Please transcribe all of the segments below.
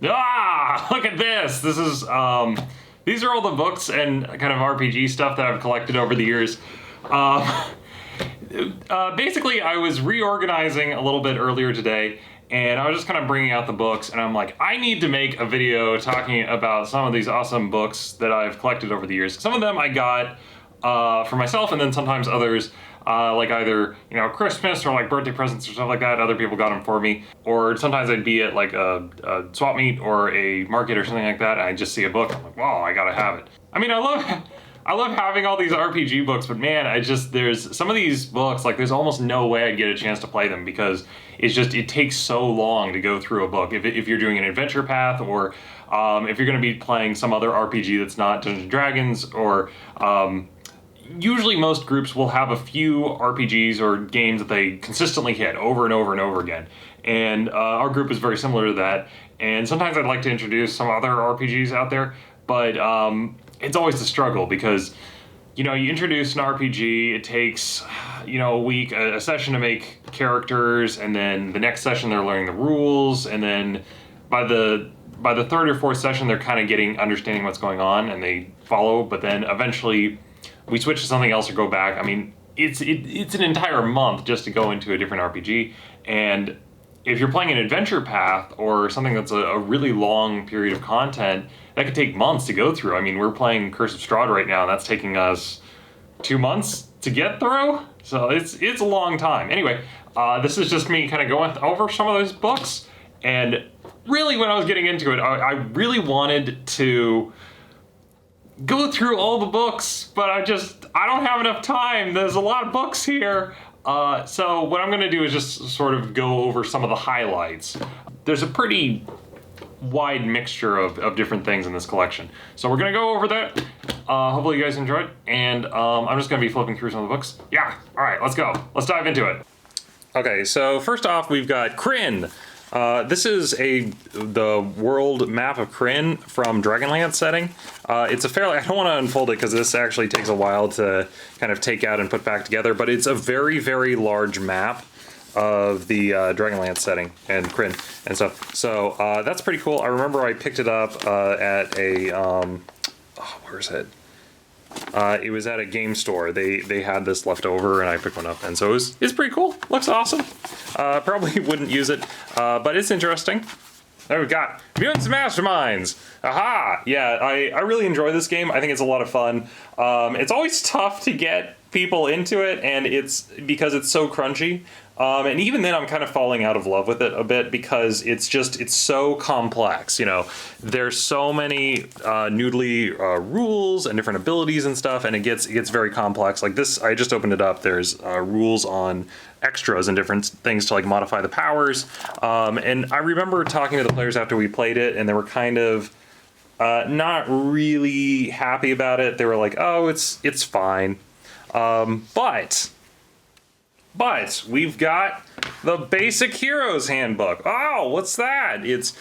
Ah, look at this. This is, these are all the books and kind of RPG stuff that I've collected over the years. Basically, I was reorganizing a little bit earlier today, and I was just kind of bringing out the books, and I'm like, I need to make a video talking about some of these awesome books that I've collected over the years. Some of them I got for myself, and then sometimes others, like either, you know, Christmas or like birthday presents or stuff like that. Other people got them for me. Or sometimes I'd be at like a swap meet or a market or something like that, and I just see a book. I'm like, wow, I gotta have it. I mean, I love having all these RPG books, but man, there's some of these books, like there's almost no way I'd get a chance to play them because it takes so long to go through a book. If you're doing an adventure path or if you're going to be playing some other RPG that's not Dungeons & Dragons or usually most groups will have a few RPGs or games that they consistently hit over and over and over again. And our group is very similar to that. And sometimes I'd like to introduce some other RPGs out there, but it's always a struggle because, you know, you introduce an RPG, it takes, you know, a week, a session to make characters, and then the next session they're learning the rules, and then by the third or fourth session they're kind of understanding what's going on and they follow, but then eventually we switch to something else or go back. I mean, it's an entire month just to go into a different RPG, and if you're playing an adventure path or something that's a really long period of content, that could take months to go through. I mean, we're playing Curse of Strahd right now, and that's taking us 2 months to get through, so it's a long time. Anyway, this is just me kind of going over some of those books, and really when I was getting into it, I really wanted to go through all the books, but I don't have enough time. There's a lot of books here. So what I'm going to do is just sort of go over some of the highlights. There's a pretty wide mixture of different things in this collection. So we're going to go over that. Hopefully you guys enjoy it. And I'm just going to be flipping through some of the books. Yeah, all right, let's go. Let's dive into it. Okay, so first off, we've got Krynn. This is the world map of Krynn from Dragonlance setting. It's a fairly, I don't want to unfold it because this actually takes a while to kind of take out and put back together, but it's a very, very large map of the Dragonlance setting and Krynn and stuff. So that's pretty cool. I remember I picked it up at a, where is it? It was at a game store. They had this left over and I picked one up, and so it's pretty cool. Looks awesome. Probably wouldn't use it, but it's interesting. There we got Mutants and Masterminds. Aha! Yeah, I really enjoy this game. I think it's a lot of fun. It's always tough to get people into it, and it's because it's so crunchy. And even then I'm kind of falling out of love with it a bit because it's so complex, you know. There's so many noodly rules and different abilities and stuff, and it gets very complex. Like this, I just opened it up. There's rules on extras and different things to like modify the powers. And I remember talking to the players after we played it, and they were kind of not really happy about it. They were like, "Oh, it's fine," But we've got the Basic Heroes Handbook. Oh, what's that? It's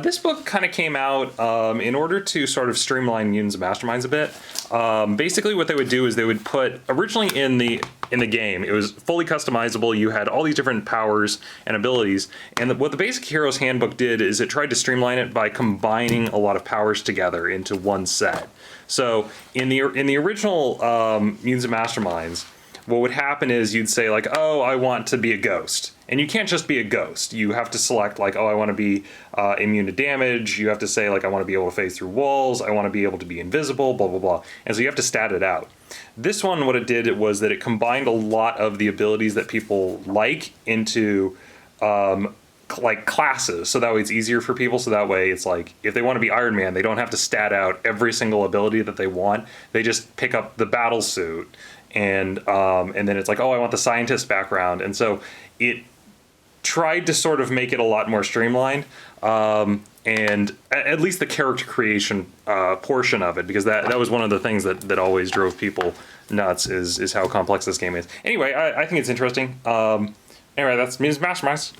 this book kind of came out in order to sort of streamline Mutants and Masterminds a bit. Basically, what they would do is they would put originally in the game, it was fully customizable. You had all these different powers and abilities, and what the Basic Heroes Handbook did is it tried to streamline it by combining a lot of powers together into one set. So in the original Mutants and Masterminds, what would happen is you'd say like, oh, I want to be a ghost. And you can't just be a ghost. You have to select like, oh, I want to be immune to damage. You have to say like, I want to be able to phase through walls. I want to be able to be invisible, blah, blah, blah. And so you have to stat it out. This one, what it did was that it combined a lot of the abilities that people like into like classes. So that way it's easier for people. So that way it's like, if they want to be Iron Man, they don't have to stat out every single ability that they want. They just pick up the battle suit. And then it's like, oh, I want the scientist background. And so it tried to sort of make it a lot more streamlined. And at least the character creation portion of it, because that was one of the things that always drove people nuts is how complex this game is. Anyway, I think it's interesting. Anyway, that's Mutants and Masterminds.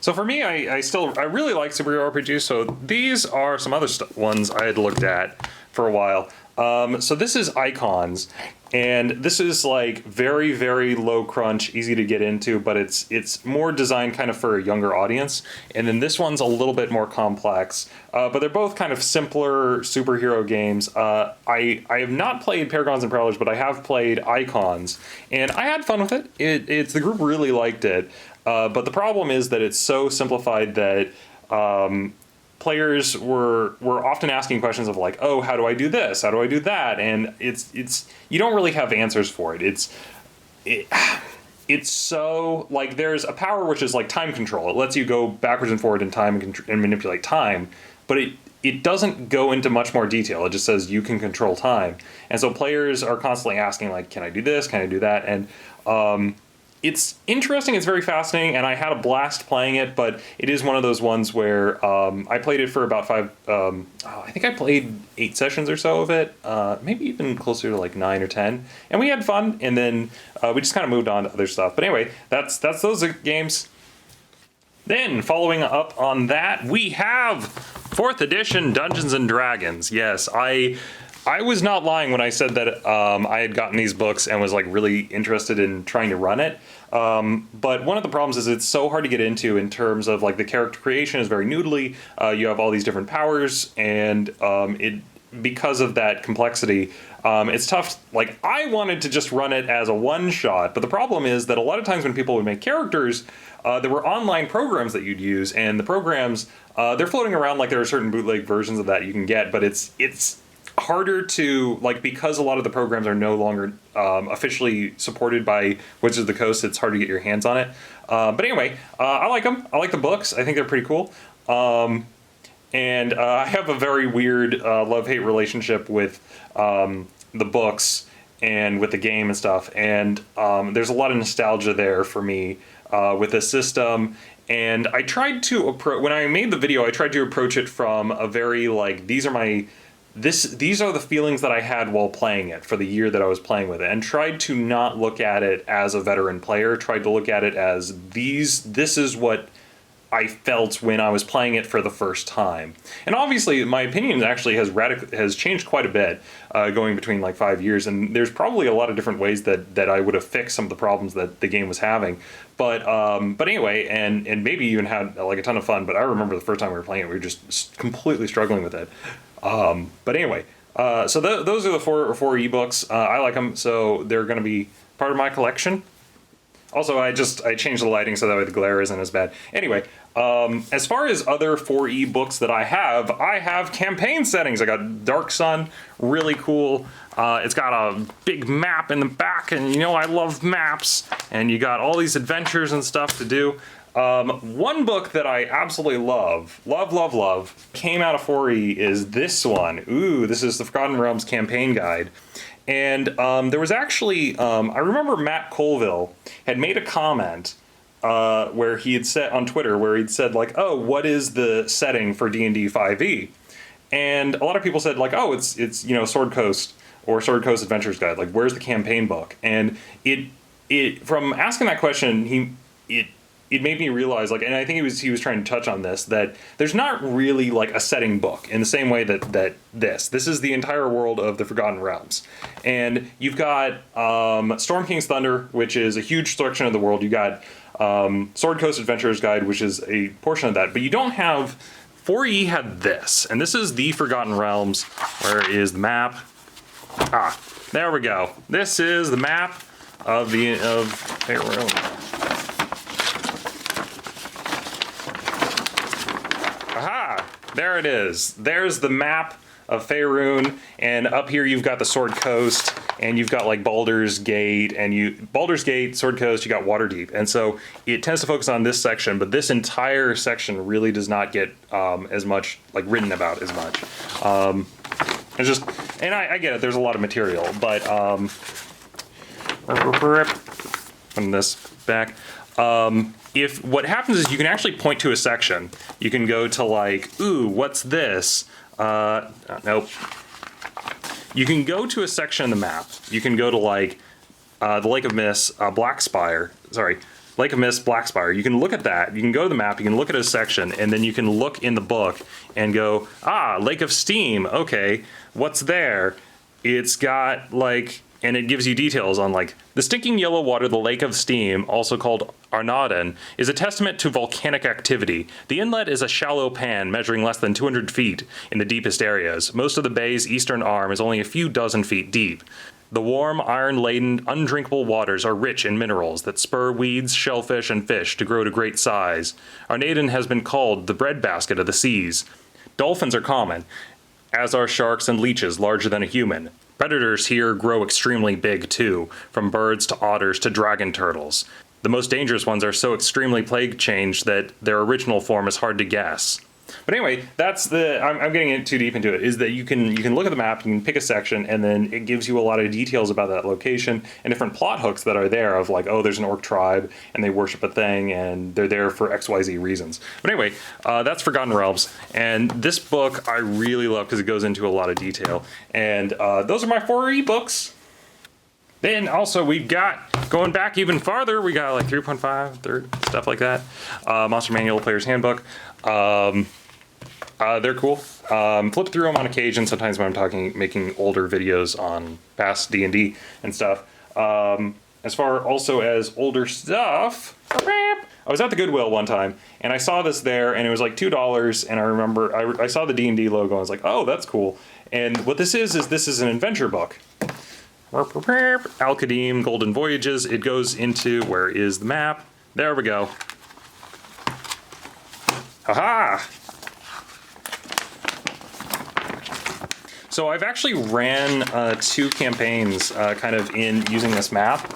So for me, I really like superhero RPGs. So these are some other ones I had looked at for a while. So this is Icons, and this is like very, very low crunch, easy to get into, but it's more designed kind of for a younger audience. And then this one's a little bit more complex, but they're both kind of simpler superhero games. I have not played Paragons and Prowlers, but I have played Icons, and I had fun with it. It's the group really liked it, but the problem is that it's so simplified that players were often asking questions of like, oh, how do I do this? How do I do that? And it's you don't really have answers for it. It's so like there's a power which is like time control. It lets you go backwards and forward in time and manipulate time, but it doesn't go into much more detail. It just says you can control time. And so players are constantly asking like, can I do this? Can I do that? And it's interesting, it's very fascinating, and I had a blast playing it, but it is one of those ones where I played it for about I think I played 8 sessions or so of it, maybe even closer to like 9 or 10, and we had fun, and then we just kind of moved on to other stuff. But anyway, that's those games. Then, following up on that, we have 4th edition Dungeons and Dragons. Yes, I was not lying when I said that I had gotten these books and was like really interested in trying to run it. But one of the problems is it's so hard to get into in terms of like the character creation is very noodly. You have all these different powers, and because of that complexity, it's tough. Like I wanted to just run it as a one-shot, but the problem is that a lot of times when people would make characters, there were online programs that you'd use, and the programs they're floating around like there are certain bootleg versions of that you can get, but it's harder to like because a lot of the programs are no longer officially supported by Wizards of the Coast. It's hard to get your hands on it. But anyway, I like them. I like the books. I think they're pretty cool. And I have a very weird love-hate relationship with the books and with the game and stuff. And there's a lot of nostalgia there for me with the system. And I tried to when I made the video, I tried to approach it from a very like these are the feelings that I had while playing it for the year that I was playing with it, and tried to not look at it as a veteran player, tried to look at it as this is what I felt when I was playing it for the first time. And obviously my opinion actually has changed quite a bit going between like 5 years, and there's probably a lot of different ways that I would have fixed some of the problems that the game was having. But anyway, and maybe even had like a ton of fun, but I remember the first time we were playing it, we were just completely struggling with it. But anyway, so those are the four ebooks. I like them, so they're going to be part of my collection. Also, I changed the lighting so that way the glare isn't as bad. Anyway, as far as other 4E books that I have campaign settings. I got Dark Sun, really cool. It's got a big map in the back, and you know I love maps. And you got all these adventures and stuff to do. One book that I absolutely love, came out of 4E is this one. Ooh, this is the Forgotten Realms Campaign Guide. And there was actually, I remember Matt Colville had made a comment where he had said on Twitter, where he'd said like, oh, what is the setting for D&D 5e? And a lot of people said like, oh, it's Sword Coast or Sword Coast Adventures Guide. Like, where's the campaign book? And it from asking that question, it made me realize, like, and I think he was trying to touch on this, that there's not really like a setting book in the same way that this is the entire world of the Forgotten Realms. And you've got Storm King's Thunder, which is a huge section of the world. You got Sword Coast Adventurers Guide, which is a portion of that, but you don't have 4E had this, and this is the Forgotten Realms. Where is the map? Ah, there we go. This is the map of Faerun. Aha! There it is. There's the map of Faerun, and up here you've got the Sword Coast, and you've got like Baldur's Gate, Sword Coast, you got Waterdeep. And so it tends to focus on this section, but this entire section really does not get as much like written about as much. It's just, and I get it, there's a lot of material, but putting this back. If what happens is you can actually point to a section. You can go to like, ooh, what's this? Nope. You can go to a section in the map. You can go to like the Lake of Mist, Blackspire. Sorry, Lake of Mist, Blackspire. You can look at that. You can go to the map. You can look at a section, and then you can look in the book and go, ah, Lake of Steam. Okay, what's there? it's got like, and it gives you details on like the stinking yellow water, the lake of steam, also called Arnaden, is a testament to volcanic activity. The inlet is a shallow pan measuring less than 200 feet in the deepest areas. Most of the bay's eastern arm is only a few dozen feet deep. The warm, iron-laden, undrinkable waters are rich in minerals that spur weeds, shellfish, and fish to grow to great size. Arnaden has been called the breadbasket of the seas. Dolphins are common, as are sharks and leeches larger than a human. Predators here grow extremely big too, from birds to otters to dragon turtles. The most dangerous ones are so extremely plague changed that their original form is hard to guess. But anyway, that's I'm getting too deep into it, is that you can look at the map, you can pick a section, and then it gives you a lot of details about that location and different plot hooks that are there of like, oh, there's an orc tribe and they worship a thing and they're there for XYZ reasons. But anyway, that's Forgotten Realms, and this book I really love because it goes into a lot of detail. And those are my 4 ebooks. Then also we've got, going back even farther, we got like 3.5, third, stuff like that. Monster Manual, Player's Handbook. They're cool. Flip through them on occasion, sometimes when I'm making older videos on past D&D and stuff. As far also as older stuff, I was at the Goodwill one time, and I saw this there, and it was like $2, and I remember, I saw the D&D logo, and I was like, oh, that's cool. And what this is an adventure book. Al-Qadim, Golden Voyages. It goes into, where is the map? There we go. Haha! So I've actually ran 2 campaigns kind of in using this map.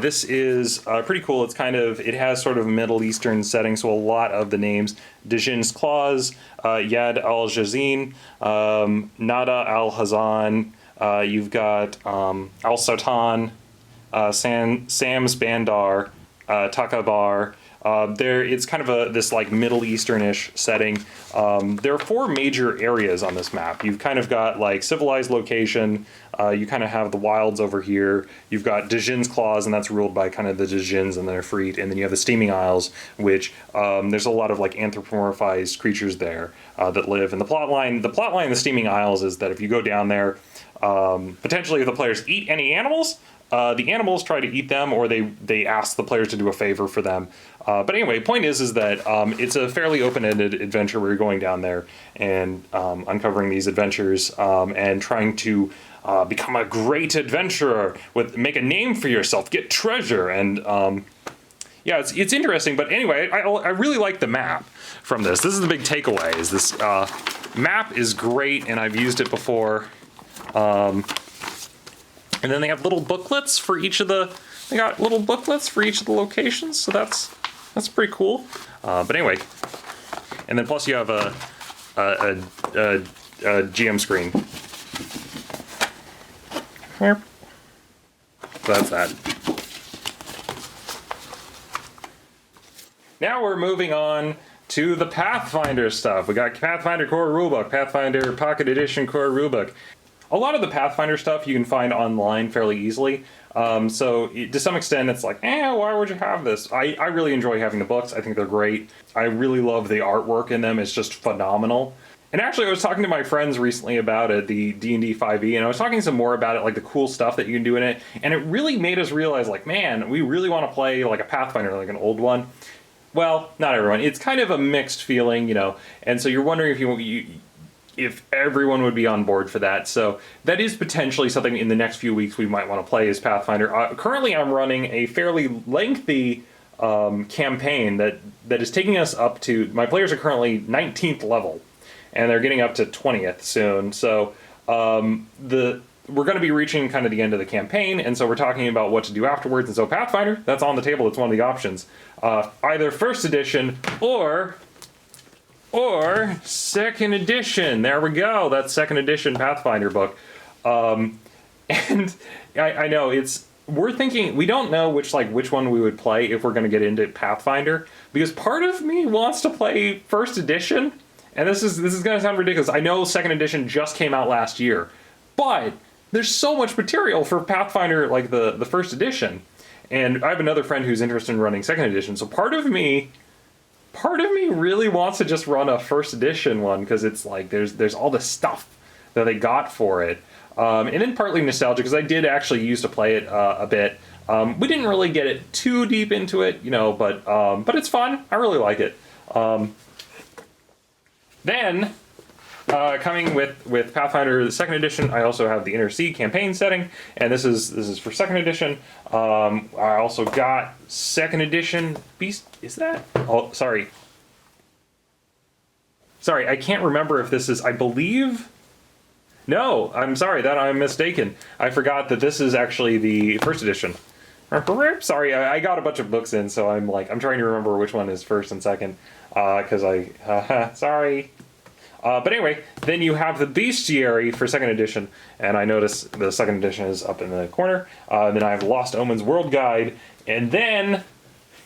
This is pretty cool. It's it has sort of a Middle Eastern setting, so a lot of the names, Djin's Claws, Yad al-Jazin, Nada al-Hazan, you've got al-Sultan, Sam's Bandar, Takabar. It's kind of this like Middle Eastern-ish setting. There are 4 major areas on this map. You've kind of got like civilized location. You kind of have the wilds over here. You've got Djin's Claws, and that's ruled by kind of the Djins and their fleet. And then you have the Steaming Isles, which there's a lot of like anthropomorphized creatures there that live. And the plot line of the Steaming Isles is that if you go down there, potentially if the players eat any animals, the animals try to eat them, or they ask the players to do a favor for them. But anyway, point is that it's a fairly open-ended adventure where you're going down there and uncovering these adventures and trying to become a great adventurer, make a name for yourself, get treasure, and yeah, it's interesting. But anyway, I really like the map from this. This is the big takeaway. Is this map is great, and I've used it before. And then they have little booklets for each of the. They got little booklets for each of the locations, so that's pretty cool. But anyway, and then plus you have a GM screen. So that's that. Now we're moving on to the Pathfinder stuff. We got Pathfinder Core Rulebook, Pathfinder Pocket Edition Core Rulebook. A lot of the Pathfinder stuff you can find online fairly easily. So to some extent it's like, why would you have this? I really enjoy having the books. I think they're great. I really love the artwork in them. It's just phenomenal. And actually I was talking to my friends recently about it, the D&D 5e, and I was talking some more about it, like the cool stuff that you can do in it. And it really made us realize, like, man, we really want to play like a Pathfinder, like an old one. Well, not everyone. It's kind of a mixed feeling, and so you're wondering if everyone would be on board for that. So that is potentially something in the next few weeks we might want to play as Pathfinder. Currently I'm running a fairly lengthy campaign that is taking us up to, my players are currently 19th level, and they're getting up to 20th soon. So we're going to be reaching kind of the end of the campaign, and so we're talking about what to do afterwards. And so Pathfinder, that's on the table. It's one of the options. Either first edition or second edition. There we go. That's second edition Pathfinder book. And I know we're thinking, we don't know which one we would play if we're going to get into Pathfinder, because part of me wants to play first edition, and this is going to sound ridiculous. I know second edition just came out last year, but there's so much material for Pathfinder, like the first edition. And I have another friend who's interested in running second edition, so part of me really wants to just run a first edition one, because it's like there's all this stuff that they got for it. And then partly nostalgia, because I did actually used to play it a bit. We didn't really get it too deep into it, but it's fun. I really like it. Then, coming with Pathfinder the 2nd edition, I also have the Inner Sea campaign setting, and this is for 2nd edition. I also got 2nd edition Beast. Is that? Oh, sorry. Sorry, I can't remember if this is. I believe. No, I'm sorry that I'm mistaken. I forgot that this is actually the 1st edition. Sorry, I got a bunch of books in, so I'm trying to remember which one is 1st and 2nd, because sorry. But anyway, then you have the Bestiary for 2nd edition, and I notice the 2nd edition is up in the corner. Then I have Lost Omens World Guide, and then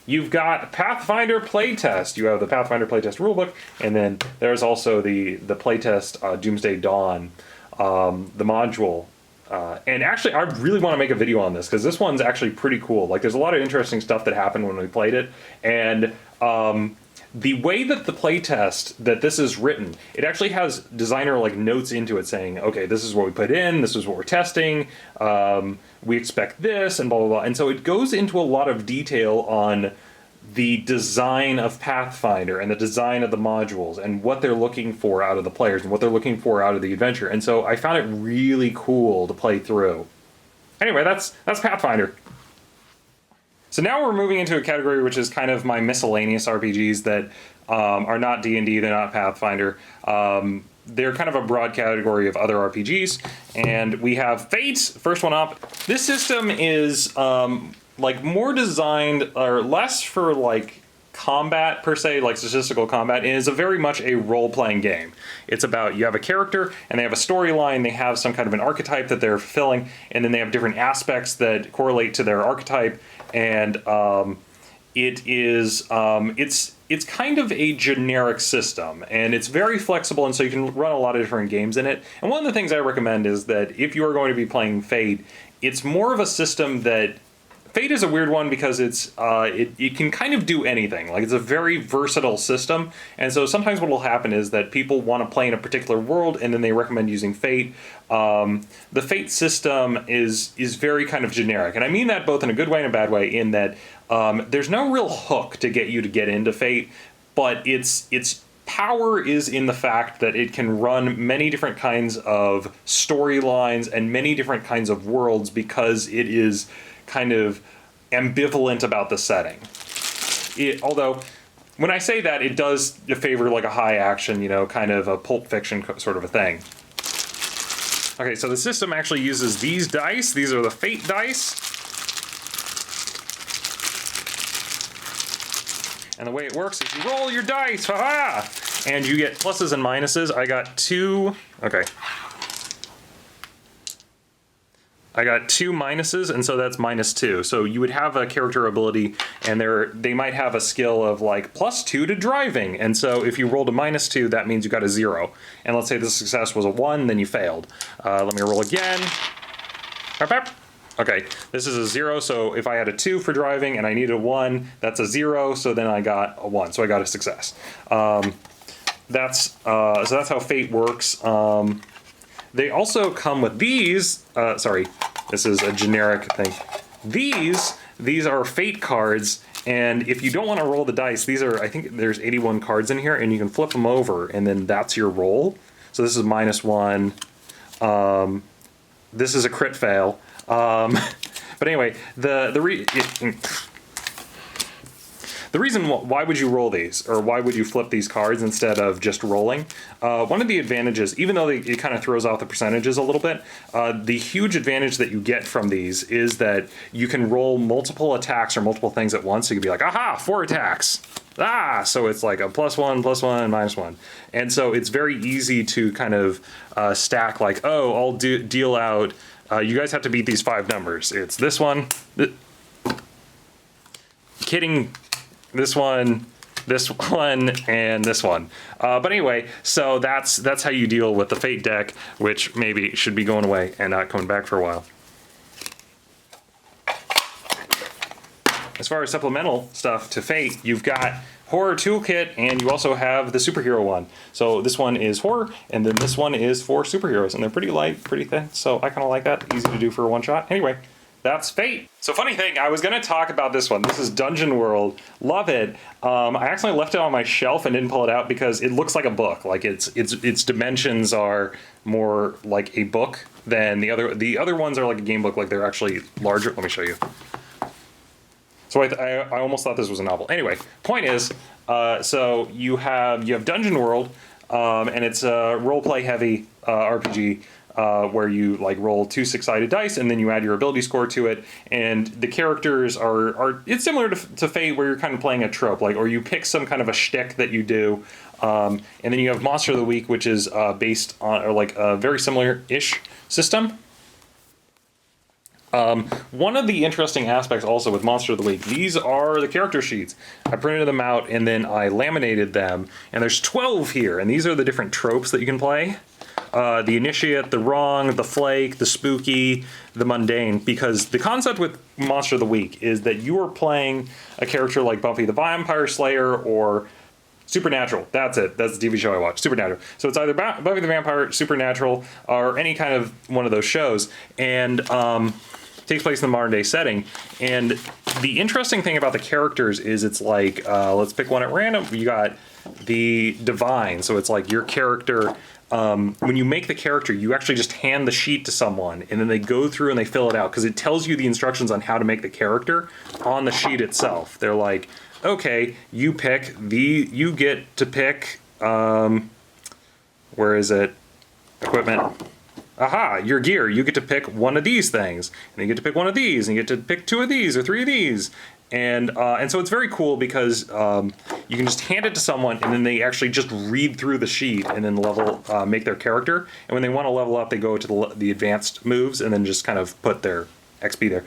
you've got Pathfinder Playtest. You have the Pathfinder Playtest rulebook, and then there's also the Playtest Doomsday Dawn, the module. And actually, I really want to make a video on this, because this one's actually pretty cool. Like, there's a lot of interesting stuff that happened when we played it, and the way that the playtest, that this is written, it actually has designer notes into it saying, okay, this is what we put in, this is what we're testing, we expect this, and blah, blah, blah. And so it goes into a lot of detail on the design of Pathfinder and the design of the modules and what they're looking for out of the players and what they're looking for out of the adventure. And so I found it really cool to play through. Anyway, that's Pathfinder. So now we're moving into a category which is kind of my miscellaneous RPGs that are not D&D, they're not Pathfinder. They're kind of a broad category of other RPGs. And we have Fate, first one up. This system is more designed, or less for combat per se, like statistical combat. It is very much a role-playing game. It's about, you have a character and they have a storyline, they have some kind of an archetype that they're fulfilling, and then they have different aspects that correlate to their archetype. And it's kind of a generic system, and it's very flexible, and so you can run a lot of different games in it. And one of the things I recommend is that if you are going to be playing Fate, it's more of a system that Fate is a weird one because it's it can kind of do anything. It's a very versatile system, and so sometimes what will happen is that people want to play in a particular world, and then they recommend using Fate. The Fate system is very kind of generic, and I mean that both in a good way and a bad way, in that there's no real hook to get you to get into Fate, but its power is in the fact that it can run many different kinds of storylines and many different kinds of worlds, because it is kind of ambivalent about the setting. Although, when I say that, it does favor a high action, kind of a Pulp Fiction sort of a thing. Okay, so the system actually uses these dice. These are the Fate dice. And the way it works is you roll your dice, haha! And you get pluses and minuses. I got two minuses, and so that's -2. So you would have a character ability, and they might have a skill of +2 to driving. And so if you rolled a -2, that means you got a 0. And let's say the success was a 1, then you failed. Let me roll again. Okay, this is a 0, so if I had a 2 for driving and I needed a 1, that's a 0, so then I got a 1, so I got a success. So that's how Fate works. They also come with these, sorry, this is a generic thing. These are Fate cards, and if you don't want to roll the dice, I think there's 81 cards in here, and you can flip them over, and then that's your roll. So this is -1. This is a crit fail. But anyway, the reason why would you roll these, or why would you flip these cards instead of just rolling? One of the advantages, even though it kind of throws off the percentages a little bit, the huge advantage that you get from these is that you can roll multiple attacks or multiple things at once. So you could be like, aha, 4 attacks. So it's like a +1, +1, -1. And so it's very easy to kind of stack I'll deal out, you guys have to beat these 5 numbers. It's this one, kidding, this one, and this one. But anyway, so that's how you deal with the Fate deck, which maybe should be going away and not coming back for a while. As far as supplemental stuff to Fate, you've got horror toolkit, and you also have the superhero one. So this one is horror, and then this one is for superheroes, and they're pretty light, pretty thin, so I kind of like that. Easy to do for a one-shot. Anyway, that's Fate. So funny thing, I was going to talk about this one. This is Dungeon World. Love it. I accidentally left it on my shelf and didn't pull it out because it looks like a book. Like its dimensions are more like a book than the other. The other ones are like a game book. Like they're actually larger. Let me show you. So I almost thought this was a novel. Anyway, point is, so you have Dungeon World, and it's a role-play heavy RPG. Where you like roll 2 6-sided dice and then you add your ability score to it, and the characters are it's similar to Fate, where you're kind of playing a trope, like, or you pick some kind of a shtick that you do, and then you have Monster of the Week, which is based on, or like a very similar-ish system. One of the interesting aspects also with Monster of the Week, these are the character sheets. I printed them out and then I laminated them, and there's 12 here, and these are the different tropes that you can play. The Initiate, the Wrong, the Flake, the Spooky, the Mundane, because the concept with Monster of the Week is that you are playing a character like Buffy the Vampire Slayer or Supernatural. That's it. That's the TV show I watch, Supernatural. So it's either Buffy the Vampire, Supernatural, or any kind of one of those shows, and takes place in the modern day setting. And the interesting thing about the characters is it's like, let's pick one at random. You got the Divine, so it's like your character. When you make the character, you actually just hand the sheet to someone, and then they go through and they fill it out, because it tells you the instructions on how to make the character on the sheet itself. They're like, okay, you get to pick, where is it? Equipment. Aha, your gear. You get to pick one of these things, and you get to pick one of these, and you get to pick 2 of these or 3 of these. And so it's very cool because you can just hand it to someone, and then they actually just read through the sheet and then make their character. And when they want to level up, they go to the advanced moves and then just kind of put their XP there.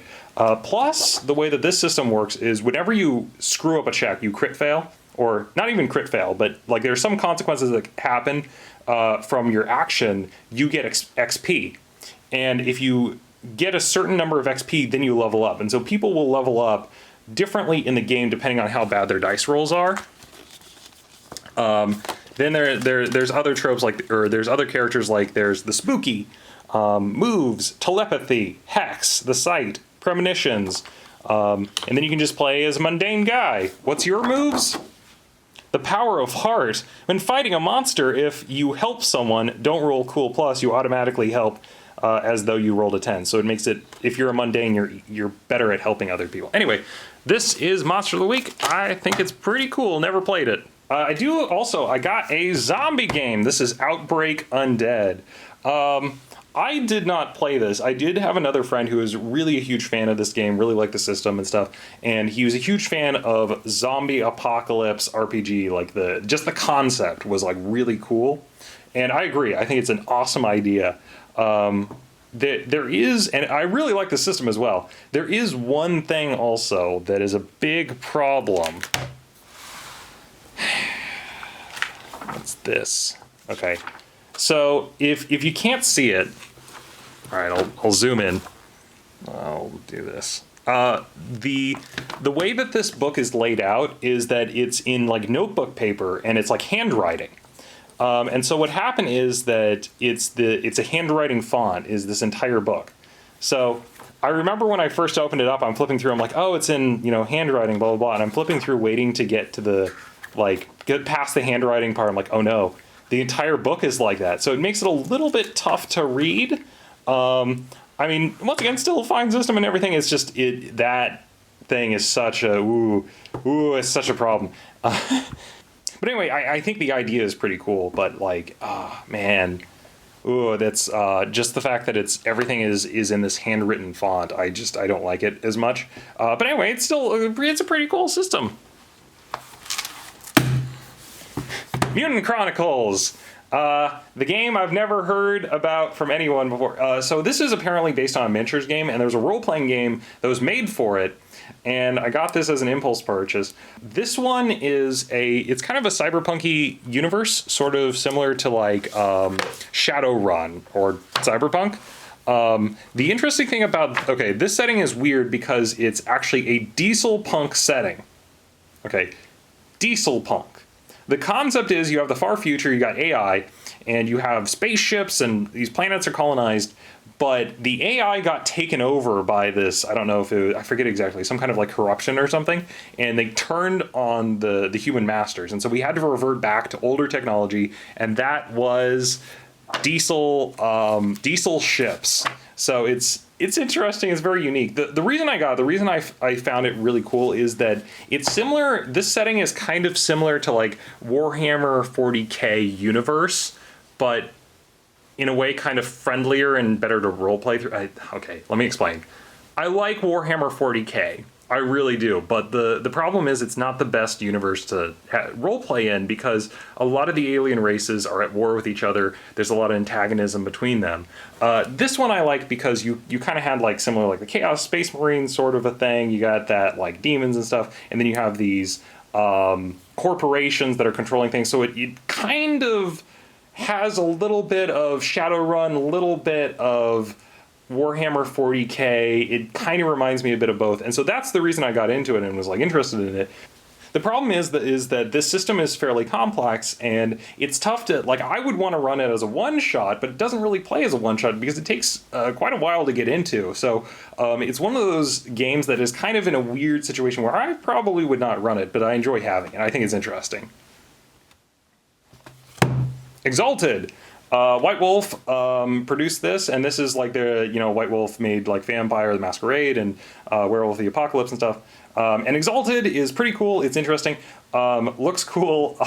Plus, the way that this system works is whenever you screw up a check, you crit fail, or not even crit fail, but like there's some consequences that happen from your action. You get XP, and if you get a certain number of XP, then you level up. And so people will level up differently in the game depending on how bad their dice rolls are. Then there's other tropes, like, or there's other characters, like there's the Spooky, moves, telepathy, hex, the sight, premonitions, and then you can just play as a mundane guy. What's your moves? The power of heart. When fighting a monster, if you help someone, don't roll cool plus, you automatically help as though you rolled a 10. So it makes it, if you're a mundane, you're better at helping other people. Anyway, this is Monster of the Week. I think it's pretty cool. Never played it. I got a zombie game. This is Outbreak Undead. I did not play this. I did have another friend who was really a huge fan of this game, really liked the system and stuff, and he was a huge fan of zombie apocalypse RPG. Like just the concept was like really cool, and I agree. I think it's an awesome idea. There is, and I really like the system as well. There is one thing also that is a big problem. What's this? Okay. So if you can't see it, all right, I'll zoom in. I'll do this. The way that this book is laid out is that it's in like notebook paper and it's like handwriting. And so what happened is that it's a handwriting font is this entire book. So I remember when I first opened it up, I'm flipping through, I'm like, oh, it's in, handwriting, blah, blah, blah. And I'm flipping through waiting to get to get past the handwriting part. I'm like, oh no, the entire book is like that. So it makes it a little bit tough to read. I mean, once again, still a fine system and everything. It's just, that thing is such a, it's such a problem. But anyway, I think the idea is pretty cool, but like, man, that's just the fact that everything is in this handwritten font. I don't like it as much. But anyway, it's a pretty cool system. Mutant Chronicles, the game I've never heard about from anyone before. So this is apparently based on a miniatures game, and there's a role-playing game that was made for it. And I got this as an impulse purchase. This one is it's kind of a cyberpunky universe, sort of similar to like Shadowrun or Cyberpunk. The interesting thing about, this setting is weird because it's actually a diesel punk setting. Okay, diesel punk. The concept is you have the far future, you got AI, and you have spaceships, and these planets are colonized, but the AI got taken over by this, I don't know if it was, I forget exactly, some kind of like corruption or something, and they turned on the human masters. And so we had to revert back to older technology, and that was diesel ships. So it's interesting, it's very unique. The reason I found it really cool is that it's similar, this setting is kind of similar to like Warhammer 40k universe, but in a way kind of friendlier and better to roleplay through. Okay, let me explain. I like Warhammer 40k. I really do, but the problem is it's not the best universe to roleplay in because a lot of the alien races are at war with each other. There's a lot of antagonism between them. This one I like because you kind of had like similar like the Chaos Space Marine sort of a thing. You got that like demons and stuff, and then you have these corporations that are controlling things. So it kind of has a little bit of Shadowrun, a little bit of Warhammer 40k. It kind of reminds me a bit of both, and so that's the reason I got into it and was like interested in it. The problem is that this system is fairly complex, and it's tough to like. I would want to run it as a one shot, but it doesn't really play as a one shot because it takes quite a while to get into. So it's one of those games that is kind of in a weird situation where I probably would not run it, but I enjoy having it. I think it's interesting. Exalted. White Wolf produced this, and this is like the, White Wolf made like Vampire the Masquerade and Werewolf the Apocalypse and stuff. And Exalted is pretty cool. It's interesting. Looks cool.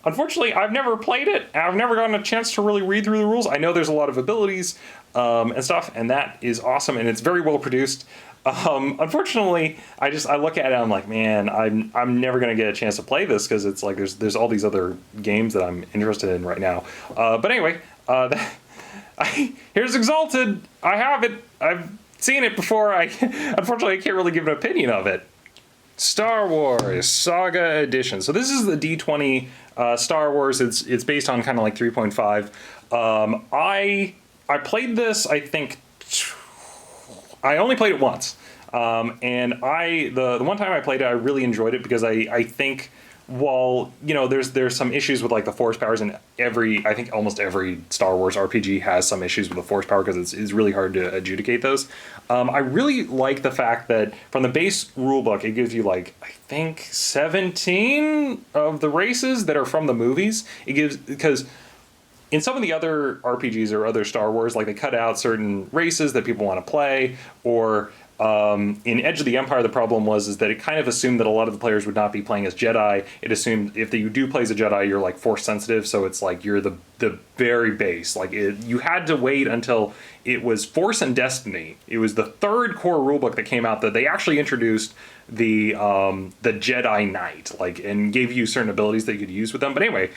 Unfortunately, I've never played it. I've never gotten a chance to really read through the rules. I know there's a lot of abilities and stuff, and that is awesome, and it's very well produced. Unfortunately, I look at it, I'm like, man, I'm never gonna get a chance to play this because it's like there's all these other games that I'm interested in right now. But anyway, here's Exalted. I have it. I've seen it before. Unfortunately, I can't really give an opinion of it. Star Wars Saga Edition. So this is the D20 Star Wars. It's based on kind of like 3.5. I played this, I think. I only played it once, and the one time I played it, I really enjoyed it because I think while there's some issues with like the force powers, and I think almost every Star Wars RPG has some issues with the force power because it's really hard to adjudicate those. I really like the fact that from the base rulebook it gives you like I think 17 of the races that are from the movies. It gives because. In some of the other RPGs or other Star Wars, like they cut out certain races that people want to play, or in Edge of the Empire, the problem was that it kind of assumed that a lot of the players would not be playing as Jedi. It assumed if you do play as a Jedi, you're like Force sensitive, so it's like you're the very base. Like you had to wait until it was Force and Destiny. It was the third core rulebook that came out that they actually introduced the Jedi Knight, like, and gave you certain abilities that you could use with them. But anyway,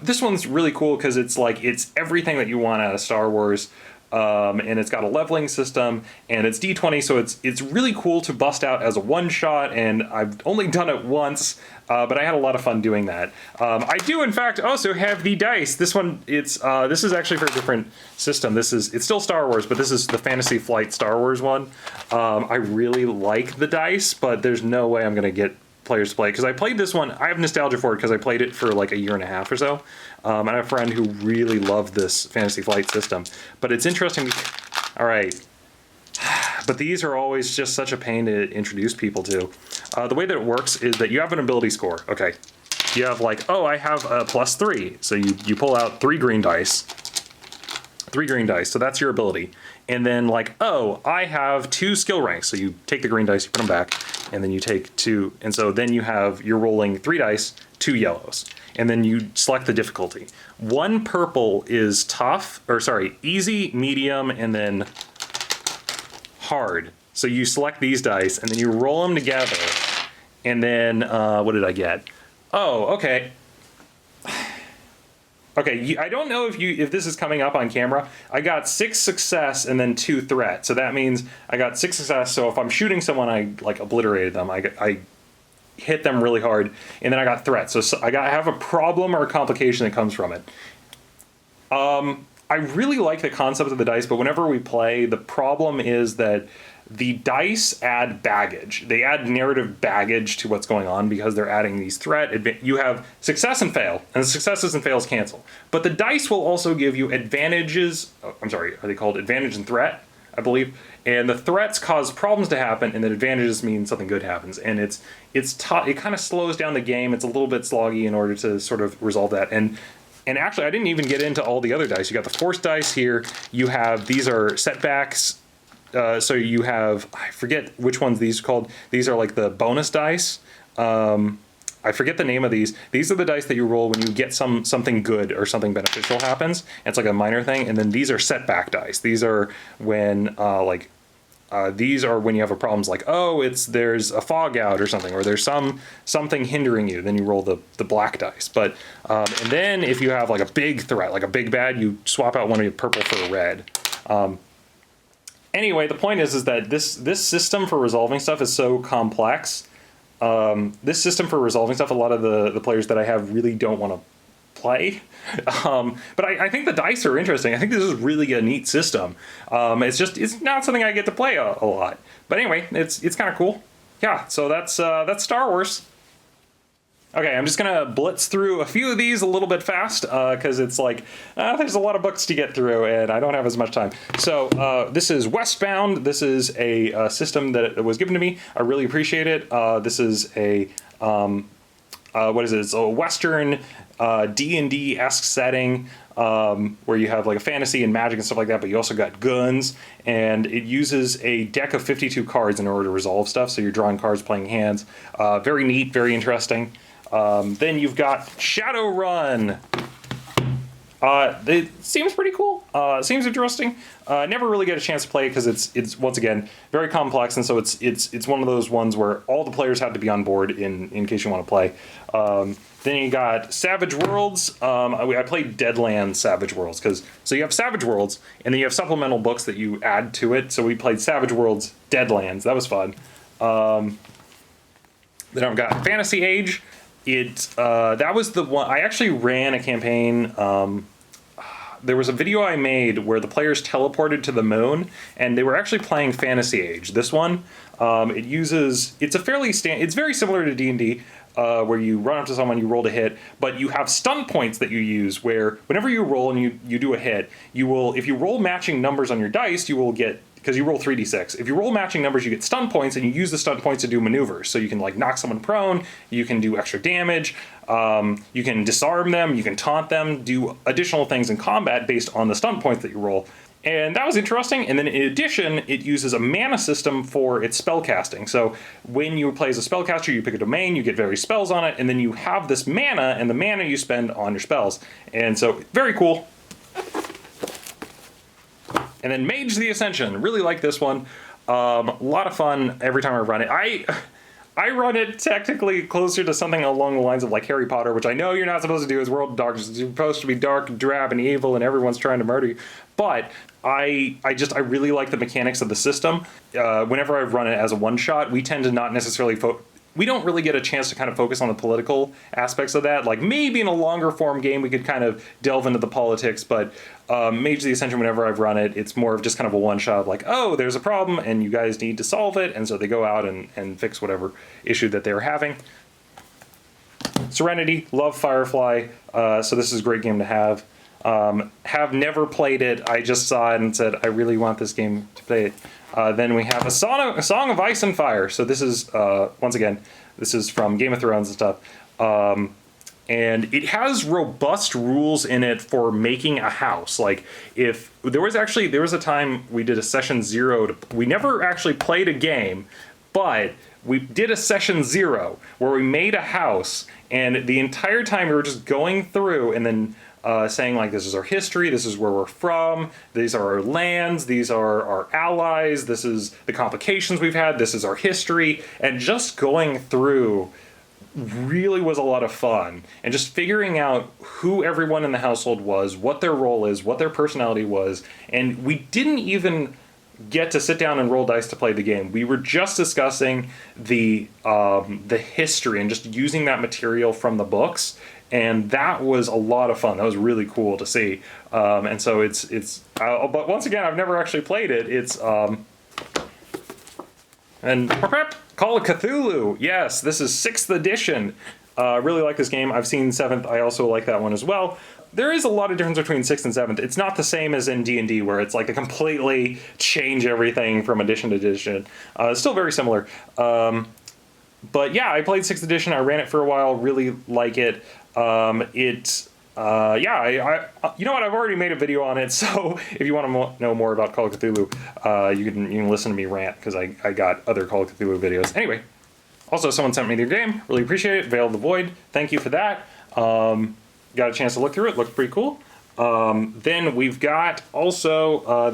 this one's really cool because it's everything that you want out of Star Wars. And it's got a leveling system, and it's D20, so it's really cool to bust out as a one shot. And I've only done it once, but I had a lot of fun doing that. I do, in fact, also have the dice. This one, this is actually for a different system. It's still Star Wars, but this is the Fantasy Flight Star Wars one. I really like the dice, but there's no way I'm gonna get players to play because I played this one. I have nostalgia for it because I played it for like a year and a half or so. I have a friend who really loved this Fantasy Flight system, but it's interesting. All right, but these are always just such a pain to introduce people to. The way that it works is that you have an ability score. Okay, you have like, oh, I have a +3, so you pull out 3 green dice. 3 green dice, so that's your ability. And then like, oh, I have 2 skill ranks. So you take the green dice, you put them back, and then you take 2. And so then you're rolling 3 dice, 2 yellows. And then you select the difficulty. 1 purple is easy, medium, and then hard. So you select these dice, and then you roll them together. And then, what did I get? Oh, okay. Okay, I don't know if this is coming up on camera. I got 6 success and then 2 threat. So that means I got 6 success. So if I'm shooting someone, I like obliterated them. I hit them really hard, and then I got threat. So I have a problem or a complication that comes from it. I really like the concept of the dice, but whenever we play, the problem is that The dice add baggage. They add narrative baggage to what's going on because they're adding these you have success and fail, and the successes and fails cancel. But the dice will also give you advantages. I'm sorry, are they called advantage and threat? I believe. And the threats cause problems to happen, and the advantages mean something good happens. And it kind of slows down the game. It's a little bit sloggy in order to sort of resolve that. And actually, I didn't even get into all the other dice. You got the force dice here. You have, these are setbacks. So you have, I forget which ones these are called. These are like the bonus dice. I forget the name of these. These are the dice that you roll when you get something good or something beneficial happens. It's like a minor thing. And then these are setback dice. These are when these are when you have a problems like, oh, there's a fog out or something, or there's something hindering you. Then you roll the black dice. But and then if you have like a big threat, like a big bad, you swap out one of your purple for a red. Anyway, the point is that this system for resolving stuff is so complex. This system for resolving stuff, a lot of the players that I have really don't want to play. But I think the dice are interesting. I think this is really a neat system. It's not something I get to play a lot. But anyway, it's kind of cool. Yeah, so that's Star Wars. Okay, I'm just gonna blitz through a few of these a little bit fast because it's like there's a lot of books to get through and I don't have as much time. So this is Westbound. This is a system that was given to me. I really appreciate it. This is a what is it? It's a Western D&D-esque setting where you have like a fantasy and magic and stuff like that, but you also got guns, and it uses a deck of 52 cards in order to resolve stuff. So you're drawing cards, playing hands. Very neat, very interesting. Then you've got Shadowrun. It seems pretty cool. Seems interesting. Never really get a chance to play it because it's once again very complex, and so it's one of those ones where all the players have to be on board in case you want to play. Then you got Savage Worlds. I played Deadlands Savage Worlds so you have Savage Worlds and then you have supplemental books that you add to it. So we played Savage Worlds Deadlands. That was fun. Then I've got Fantasy Age. That was the one I actually ran a campaign. There was a video I made where the players teleported to the moon, and they were actually playing Fantasy Age. This one, it's very similar to D&D, where you run up to someone, you roll to hit, but you have stun points that you use where whenever you roll and you do a hit, if you roll matching numbers on your dice, you will get, because you roll 3d6. If you roll matching numbers, you get stun points, and you use the stun points to do maneuvers. So you can like knock someone prone, you can do extra damage, you can disarm them, you can taunt them, do additional things in combat based on the stun points that you roll. And that was interesting. And then in addition, it uses a mana system for its spell casting. So when you play as a spellcaster, you pick a domain, you get various spells on it, and then you have this mana, and the mana you spend on your spells. And so very cool. And then Mage the Ascension. Really like this one. A lot of fun every time I run it. I run it technically closer to something along the lines of like Harry Potter, which I know you're not supposed to do as World of Darkness. It's supposed to be dark and drab and evil and everyone's trying to murder you. But I really like the mechanics of the system. Whenever I've run it as a one-shot, we tend to not necessarily we don't really get a chance to kind of focus on the political aspects of that. Like maybe in a longer form game, we could kind of delve into the politics, but Mage the Ascension, whenever I've run it, it's more of just kind of a one-shot, like, oh, there's a problem and you guys need to solve it. And so they go out and fix whatever issue that they were having. Serenity, love Firefly. So this is a great game to have. Have never played it. I just saw it and said, I really want this game to play it. Then we have a Song of Ice and Fire. So this is, once again, this is from Game of Thrones and stuff. And it has robust rules in it for making a house. Like if there was a time we did a session 0. We never actually played a game, but we did a session 0 where we made a house, and the entire time we were just going through and then saying like, this is our history, this is where we're from, these are our lands, these are our allies, this is the complications we've had, this is our history, and just going through really was a lot of fun, and just figuring out who everyone in the household was, what their role is, what their personality was. And we didn't even get to sit down and roll dice to play the game. We were just discussing the history and just using that material from the books, and that was a lot of fun. That was really cool to see. And so it's but once again, I've never actually played it. And Call of Cthulhu. Yes, this is 6th edition. Really like this game. I've seen 7th. I also like that one as well. There is a lot of difference between 6th and 7th. It's not the same as in D&D where it's like they completely change everything from edition to edition. It's still very similar. But yeah, I played 6th edition. I ran it for a while. Really like it. You know what? I've already made a video on it. So if you want to know more about Call of Cthulhu, you can listen to me rant because I got other Call of Cthulhu videos. Anyway, also someone sent me their game. Really appreciate it. Veil of the Void. Thank you for that. Got a chance to look through it. Looked pretty cool. Then we've got also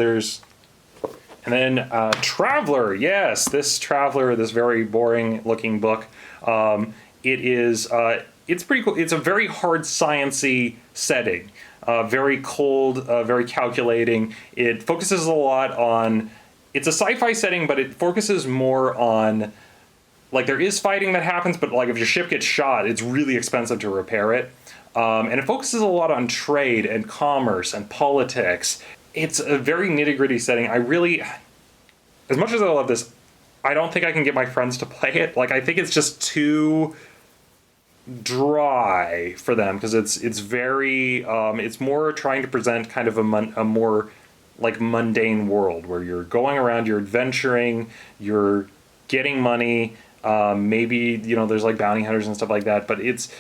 Traveler. Yes, this Traveler, this very boring looking book. It's pretty cool. It's a very hard science-y setting. Very cold, very calculating. It focuses a lot on... It's a sci-fi setting, but it focuses more on... Like, there is fighting that happens, but like if your ship gets shot, it's really expensive to repair it. And it focuses a lot on trade and commerce and politics. It's a very nitty-gritty setting. I really... As much as I love this, I don't think I can get my friends to play it. Like, I think it's just too dry for them because it's very it's more trying to present kind of a more like mundane world where you're going around, you're adventuring, you're getting money, maybe there's like bounty hunters and stuff like that, but it's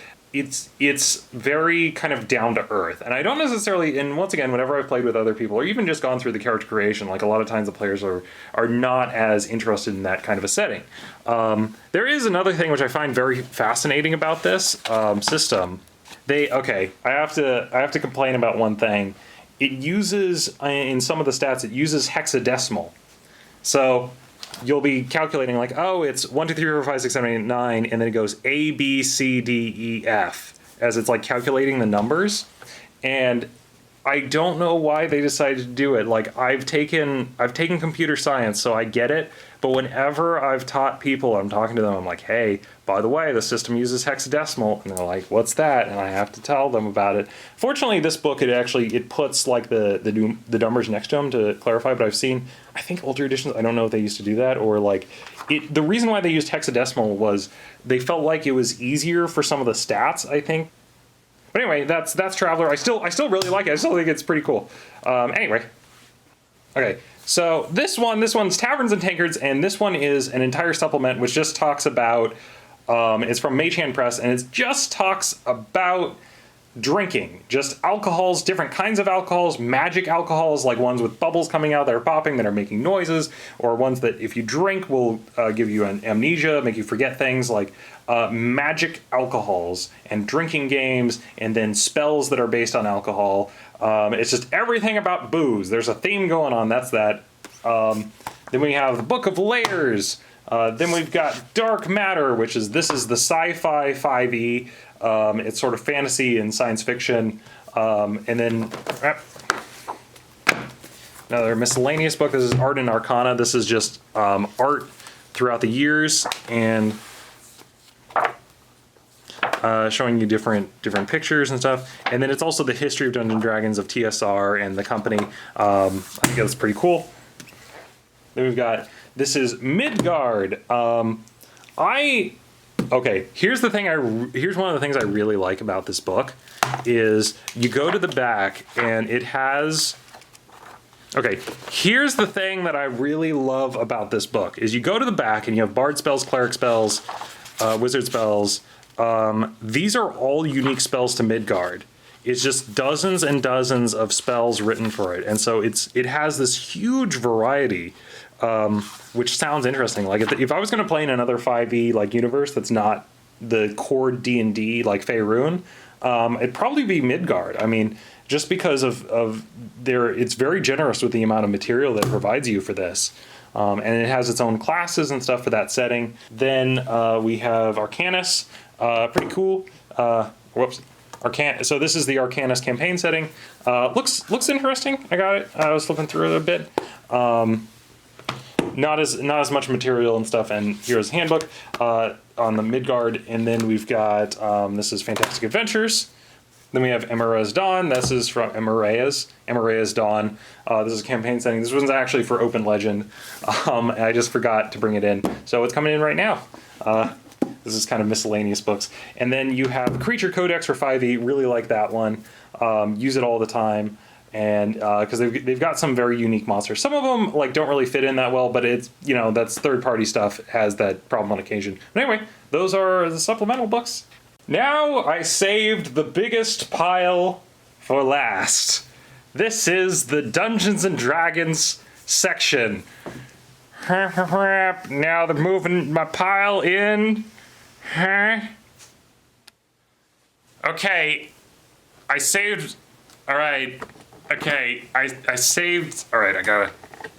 very kind of down to earth. And I don't necessarily, and once again, whenever I've played with other people or even just gone through the character creation, like a lot of times the players are not as interested in that kind of a setting. There is another thing which I find very fascinating about this system. I have to complain about one thing. It uses, in some of the stats, it uses hexadecimal. So you'll be calculating like, oh, it's 1, 2, 3, 4, 5, 6, 7, 8, 9, and then it goes A, B, C, D, E, F, as it's like calculating the numbers. And I don't know why they decided to do it. Like, I've taken computer science, so I get it. But whenever I've taught people, I'm talking to them, I'm like, hey, by the way, the system uses hexadecimal. And they're like, what's that? And I have to tell them about it. Fortunately, this book, it puts like the numbers next to them to clarify. But I've seen, I think older editions, I don't know if they used to do that. Or like, the reason why they used hexadecimal was they felt like it was easier for some of the stats, I think. But anyway, that's Traveler. I still really like it. I still think it's pretty cool. Anyway. Okay, so this one's Taverns and Tankards, and this one is an entire supplement which just talks about, it's from Mage Press, and it just talks about drinking. Just alcohols, different kinds of alcohols, magic alcohols, like ones with bubbles coming out that are popping, that are making noises, or ones that if you drink will give you an amnesia, make you forget things, like magic alcohols and drinking games, and then spells that are based on alcohol. It's just everything about booze. There's a theme going on, that's that. Then we have the Book of Lairs. Then we've got Dark Matter, this is the sci-fi 5e. It's sort of fantasy and science fiction. And then another miscellaneous book. This is Art and Arcana. This is just art throughout the years and showing you different pictures and stuff. And then it's also the history of Dungeons & Dragons, of TSR and the company. I think that's pretty cool. Then we've got, this is Midgard. Okay, here's one of the things I really like about this book is you go to the back and it has... Okay, here's the thing that I really love about this book is you go to the back and you have bard spells, cleric spells, wizard spells. These are all unique spells to Midgard. It's just dozens and dozens of spells written for it. And so it has this huge variety, which sounds interesting. Like if I was going to play in another 5e like universe that's not the core D&D like Faerun, it'd probably be Midgard. I mean, just because of it's very generous with the amount of material that it provides you for this. And it has its own classes and stuff for that setting. Then we have Arcanis, pretty cool. So this is the Arcanis campaign setting. Looks interesting. I got it. I was flipping through it a bit. Not as much material and stuff. And here's Handbook on the Midgard. And then we've got this is Fantastic Adventures. Then we have Emera's Dawn. This is from Emera's Dawn. This is campaign setting. This one's actually for Open Legend. I just forgot to bring it in. So it's coming in right now. This is kind of miscellaneous books. And then you have Creature Codex for 5e. Really like that one. Use it all the time. And because they've got some very unique monsters. Some of them like don't really fit in that well, but it's, you know, that's third-party stuff, has that problem on occasion. But anyway, those are the supplemental books. Now I saved the biggest pile for last. This is the Dungeons and Dragons section. Now they're moving my pile in. Okay, I saved. All right. Okay, I saved. All right, I gotta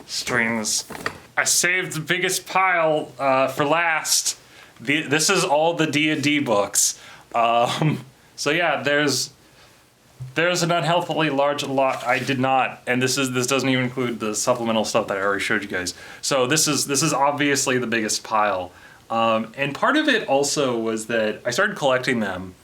straighten this. I saved the biggest pile for last. This is all the D&D books. So yeah, there's an unhealthily large lot. I did not, and this doesn't even include the supplemental stuff that I already showed you guys. So this is obviously the biggest pile. And part of it also was that I started collecting them.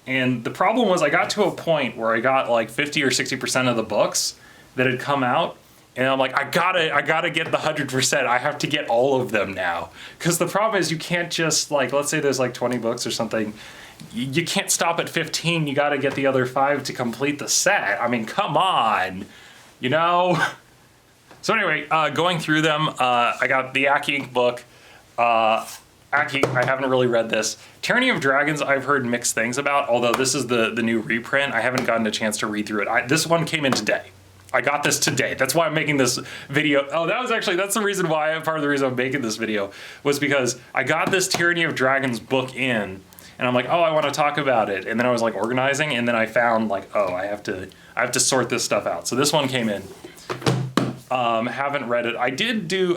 And the problem was I got to a point where I got like 50 or 60% of the books that had come out. And I'm like, I gotta get the 100%. I have to get all of them now. Because the problem is you can't just like, let's say there's like 20 books or something. You can't stop at 15. You gotta get the other 5 to complete the set. I mean, come on, you know? So anyway, going through them, I got the Aki Inc. book. Aki, I haven't really read this. Tyranny of Dragons, I've heard mixed things about, although this is the new reprint. I haven't gotten a chance to read through it. This one came in today. I got this today. That's why I'm making this video. Oh, that's the reason why, part of the reason I'm making this video, was because I got this Tyranny of Dragons book in, and I'm like, oh, I want to talk about it. And then I was like organizing, and then I found like, oh, I have to sort this stuff out. So this one came in. Haven't read it. I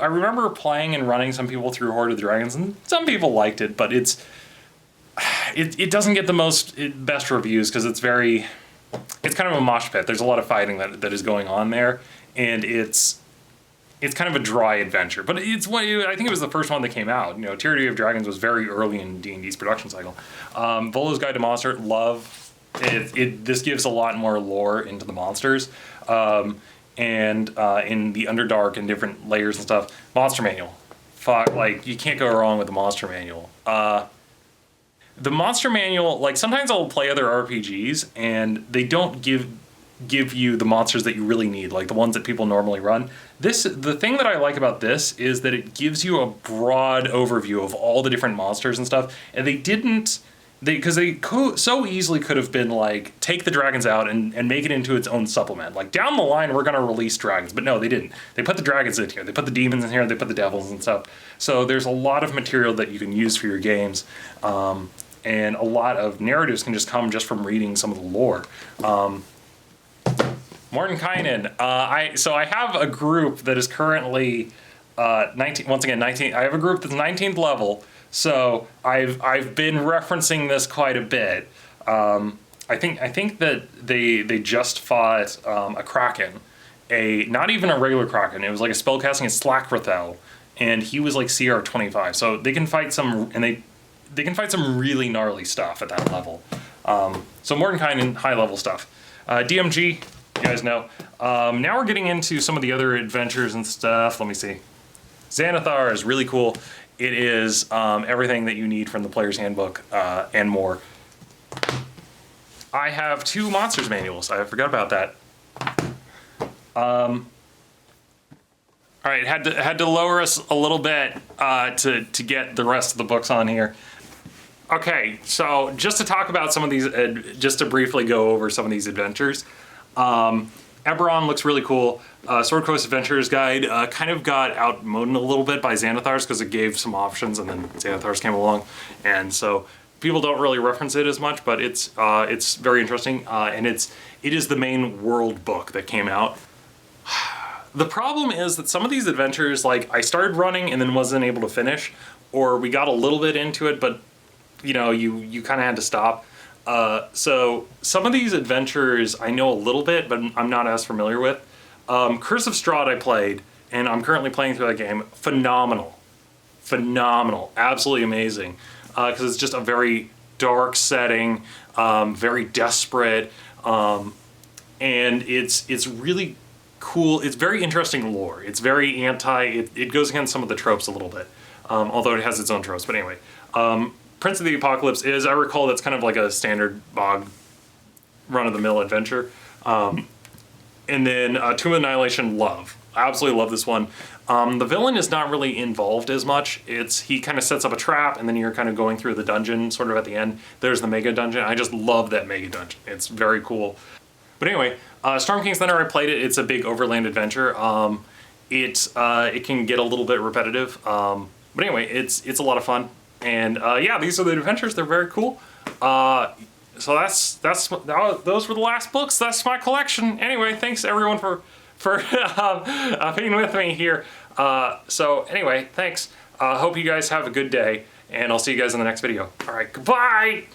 remember playing and running some people through Horde of the Dragons, and some people liked it, but it doesn't get the best reviews because it's kind of a mosh pit. There's a lot of fighting that is going on there, and it's kind of a dry adventure. But I think it was the first one that came out. You know, Tyranny of Dragons was very early in D&D's production cycle. Volo's Guide to Monster, love it. This gives a lot more lore into the monsters. And in the Underdark and different layers and stuff. Monster Manual. Fuck, like, you can't go wrong with the Monster Manual. The Monster Manual, like, sometimes I'll play other RPGs, and they don't give you the monsters that you really need, like the ones that people normally run. The thing that I like about this is that it gives you a broad overview of all the different monsters and stuff, and because they so easily could have been like, take the dragons out and make it into its own supplement. Like, down the line, we're going to release dragons. But no, they didn't. They put the dragons in here. They put the demons in here. They put the devils and stuff. So there's a lot of material that you can use for your games. And a lot of narratives can just come just from reading some of the lore. Mordenkainen. So I have a group that is currently 19. Once again, 19. I have a group that's 19th level. So I've been referencing this quite a bit. I think that they just fought a Kraken, not even a regular Kraken. It was like a spellcasting Slackrathel, and he was like CR 25. So they can fight some, and they can fight some really gnarly stuff at that level. So Mordenkainen, high level stuff. DMG, you guys know. Now we're getting into some of the other adventures and stuff. Let me see. Xanathar is really cool. It is everything that you need from the Player's Handbook and more. I have 2 Monsters Manuals. I forgot about that. All right, had to lower us a little bit to get the rest of the books on here. Okay, so just to talk about some of these, just to briefly go over some of these adventures. Eberron looks really cool. Sword Coast Adventurer's Guide kind of got outmoded a little bit by Xanathar's because it gave some options, and then Xanathar's came along, and so people don't really reference it as much, but it's very interesting, and it is the main world book that came out. The problem is that some of these adventures, like, I started running and then wasn't able to finish, or we got a little bit into it, but you know, you kind of had to stop. So some of these adventures I know a little bit, but I'm not as familiar with. Curse of Strahd I played, and I'm currently playing through that game. Phenomenal. Absolutely amazing. Because it's just a very dark setting, very desperate, and it's really cool. It's very interesting lore. It's very it goes against some of the tropes a little bit, although it has its own tropes. But anyway, Prince of the Apocalypse is, I recall, that's kind of like a standard bog run-of-the-mill adventure. And then Tomb of Annihilation, love. I absolutely love this one. The villain is not really involved as much. He kind of sets up a trap, and then you're kind of going through the dungeon sort of at the end. There's the mega dungeon. I just love that mega dungeon. It's very cool. But anyway, Storm King's Thunder, I played it. It's a big overland adventure. It can get a little bit repetitive. But anyway, it's a lot of fun. And yeah, these are the adventures. They're very cool. So those were the last books. That's my collection. Anyway, thanks everyone for being with me here. So anyway, thanks. Hope you guys have a good day, and I'll see you guys in the next video. All right, goodbye.